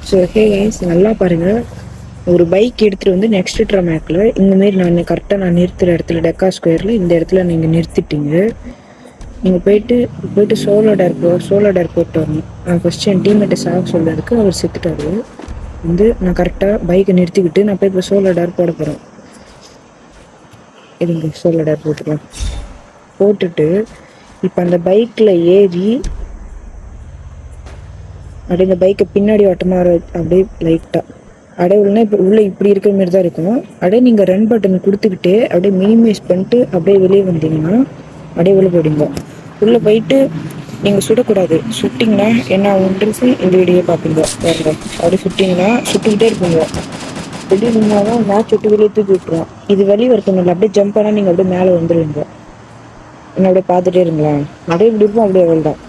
So hey guys, நல்லா பாருங்கள். ஒரு பைக் எடுத்துகிட்டு வந்து நெக்ஸ்ட் ட்ரமேக்கில் இந்தமாரி நான் கரெக்டாக நான் நிறுத்துகிற இடத்துல டெக்கா ஸ்கொயரில் இந்த இடத்துல நீங்கள் நிறுத்திட்டீங்க. நீங்கள் போயிட்டு சோலோ டேர் போட்டு வரணும். நான் ஃபஸ்ட்டு என் டீம்மேட்டை சாக சொல்கிறதுக்கு அவர் செத்துட்டாரு. நான் கரெக்டாக பைக்கை நிறுத்திக்கிட்டு நான் போய் இப்போ சோலோ டேர் போட போகிறேன். இதுங்க சோலோ டேர் போட்டுக்கலாம். போட்டுட்டு இப்போ அந்த பைக்கில் ஏறி அப்படியே இந்த பைக்கை பின்னாடி ஓட்டமாக அப்படியே லைட்டாக உள்ளே இப்போ உள்ளே இப்படி இருக்கிற மாரி தான் இருக்கும். அப்படியே நீங்கள் ரன் பட்டன் கொடுத்துக்கிட்டே அப்படியே மினிமைஸ் பண்ணிட்டு அப்படியே வெளியே வந்தீங்கன்னா அப்படியே உள்ளே போயிடுங்க. உள்ளே போயிட்டு நீங்கள் சுடக்கூடாது. சுட்டிங்கன்னா என்ன ஆகுன்றது இந்த வீடியோ பார்ப்பீங்க. வேறு அப்படியே சுட்டுக்கிட்டே இருப்பீங்க. வெளியே நின்னாலும் மேட்ச் விட்டு வெளியே தூக்கி விட்டுருவோம். இது வெளியே வரக்கணும். அப்படியே ஜம்ப் ஆனால் நீங்கள் அப்படியே மேலே வந்துடுவீங்க. என்ன அப்படியே பார்த்துட்டே இருங்களா. அப்படியே இப்படி இருப்போம். அப்படியே தான்